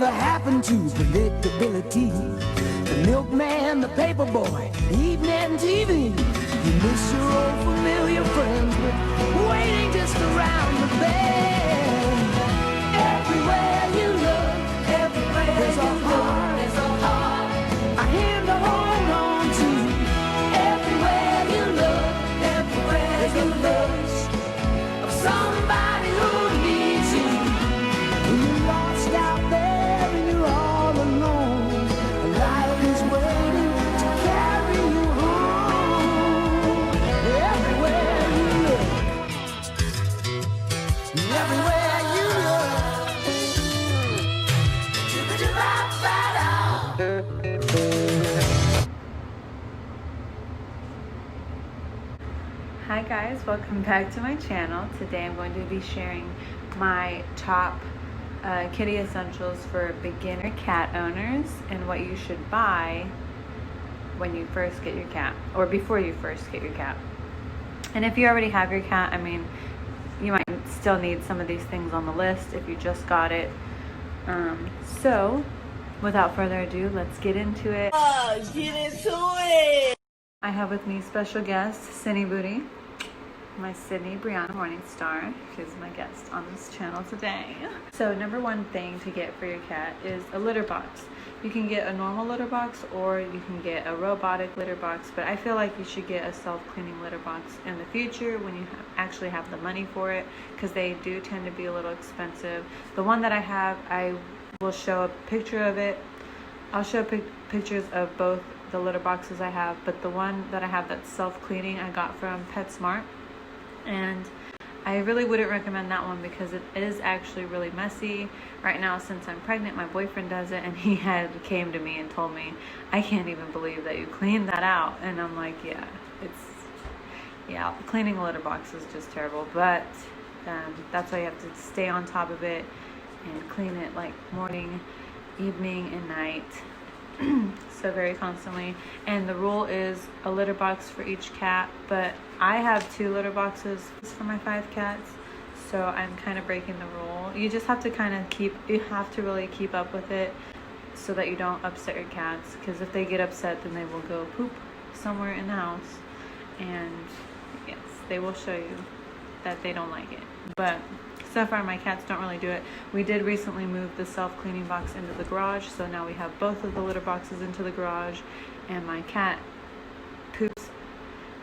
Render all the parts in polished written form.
whatever happened to predictability? The milkman, the paper boy, evening TV. You miss your old familiar friends, but waiting just around the bend. Everywhere you look, everywhere there's a heart, there's a heart. I hand to hold on to. Everywhere you look, everywhere there's a lust of somebody who needs you. When you're lost out there and you're all alone, life is waiting to carry you home. Everywhere you look, everywhere you Hi guys, welcome back to my channel. Today I'm going to be sharing my top kitty essentials for beginner cat owners and what you should buy when you first get your cat, or before you first get your cat. And if you already have your cat, I mean, you might still need some of these things on the list if you just got it. So without further ado, let's get into it. Get into it! I have with me special guest, Cindy Booty. My Sydney Brianna Morningstar. She's my guest on this channel today. So number one thing to get for your cat is a litter box. You can get a normal litter box or you can get a robotic litter box, but I feel like you should get a self-cleaning litter box in the future when you actually have the money for it, because they do tend to be a little expensive. The one that I have, I will show a picture of it. I'll show pictures of both the litter boxes I have, but the one that I have that's self-cleaning I got from PetSmart. And I really wouldn't recommend that one because it is actually really messy. Right now, since I'm pregnant, my boyfriend does it, and he came to me and told me, I can't even believe that you cleaned that out. And I'm like, yeah, cleaning a litter box is just terrible. But that's why you have to stay on top of it and clean it like morning, evening, and night. So very constantly. And the rule is a litter box for each cat, but I have 2 litter boxes for my 5 cats, so I'm kind of breaking the rule. You just have to really keep up with it so that you don't upset your cats, because if they get upset, then they will go poop somewhere in the house, and yes, they will show you that they don't like it. But so far my cats don't really do it. We did recently move the self-cleaning box into the garage, so now we have both of the litter boxes into the garage, and my cat poops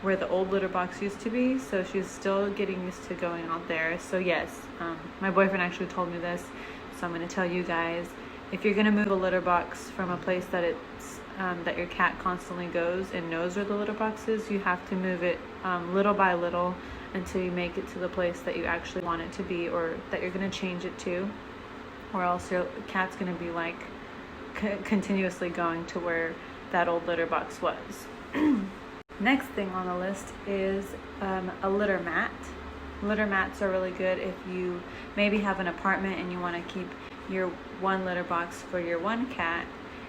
where the old litter box used to be, so she's still getting used to going out there. So yes, my boyfriend actually told me this, so I'm going to tell you guys, if you're going to move a litter box from a place that it's that your cat constantly goes and knows where the litter box is, you have to move it little by little until you make it to the place that you actually want it to be, or that you're going to change it to, or else your cat's going to be like continuously going to where that old litter box was. Next thing on the list is a litter mat. Litter mats are really good if you maybe have an apartment and you want to keep your one litter box for your one cat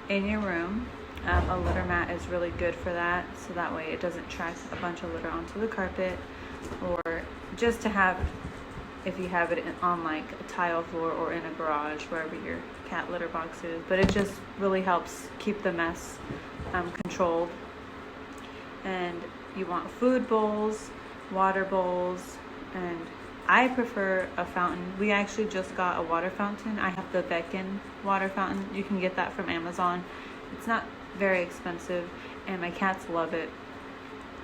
in your room. A litter mat is really good for that, so that way it doesn't track a bunch of litter onto the carpet, or just to have, if you have it on like a tile floor or in a garage, wherever your cat litter box is. But it just really helps keep the mess controlled. And you want food bowls, water bowls, and I prefer a fountain. We actually just got a water fountain. I have the Veken water fountain. You can get that from Amazon. It's not very expensive, and my cats love it.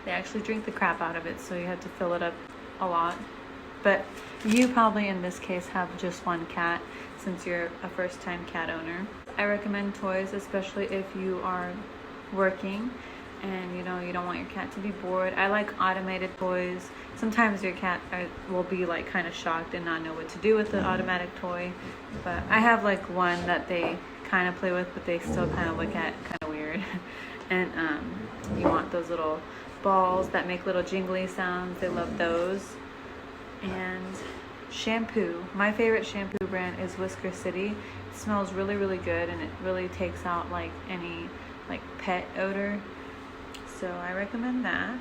They actually drink the crap out of it, so you have to fill it up a lot. But you probably in this case have just one cat, since you're a first-time cat owner. I recommend toys, especially if you are working and you don't want your cat to be bored. I like automated toys. Sometimes your cat will be like kind of shocked and not know what to do with the automatic toy, but I have like one that they kind of play with, but they still kind of look at kind of weird. And you want those little balls that make little jingly sounds. They love those. And shampoo. My favorite shampoo brand is Whisker City. It smells really, really good, and it really takes out like any like pet odor. So I recommend that.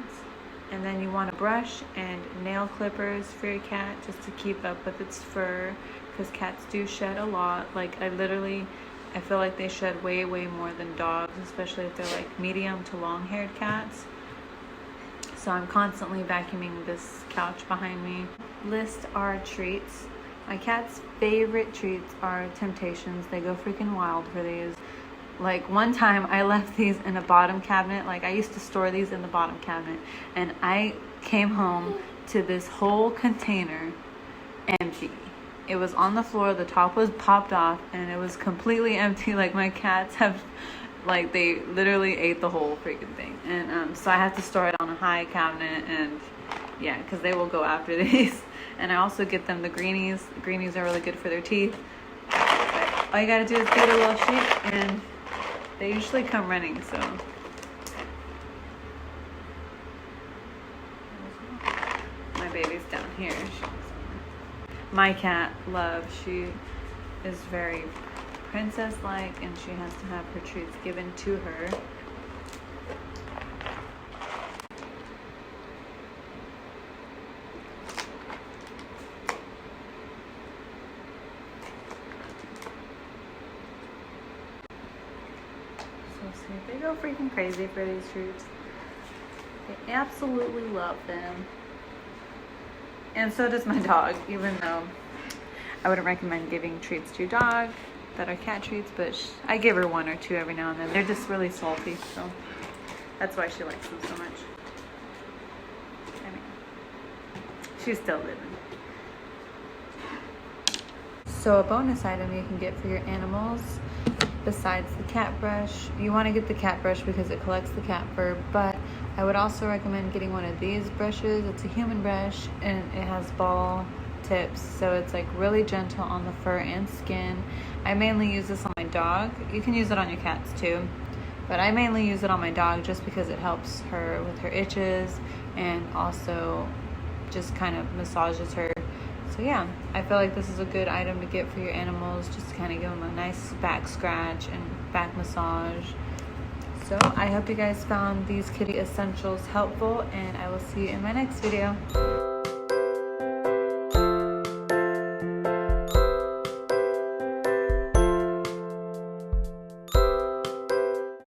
And then you want a brush and nail clippers for your cat, just to keep up with its fur, because cats do shed a lot. Like I literally I feel like they shed way more than dogs, especially if they're like medium to long-haired cats. So I'm constantly vacuuming this couch behind me. List our treats. My cat's favorite treats are Temptations. They go freaking wild for these. Like one time I left these in a bottom cabinet. Like I used to store these in the bottom cabinet, and I came home to this whole container empty. It was on the floor, the top was popped off, and it was completely empty. Like my cats have, like they literally ate the whole freaking thing. And so I have to store it on a high cabinet, and yeah, because they will go after these. And I also get them the greenies. The greenies are really good for their teeth. But all you gotta do is give it a little shake, and they usually come running, so. My baby's down here. My cat, Love, she is very princess-like, and she has to have her treats given to her. So see, they go freaking crazy for these treats. They absolutely love them. And so does my dog, even though I wouldn't recommend giving treats to your dog that are cat treats, but I give her one or two every now and then. They're just really salty, so that's why she likes them so much. I mean, she's still living. So a bonus item you can get for your animals, besides the cat brush, you want to get the cat brush because it collects the cat fur, but I would also recommend getting one of these brushes. It's a human brush, and it has ball tips, so it's like really gentle on the fur and skin. I mainly use this on my dog. You can use it on your cats too, but I mainly use it on my dog just because it helps her with her itches, and also just kind of massages her. So yeah, I feel like this is a good item to get for your animals, just to kind of give them a nice back scratch and back massage. So I hope you guys found these kitty essentials helpful, and I will see you in my next video.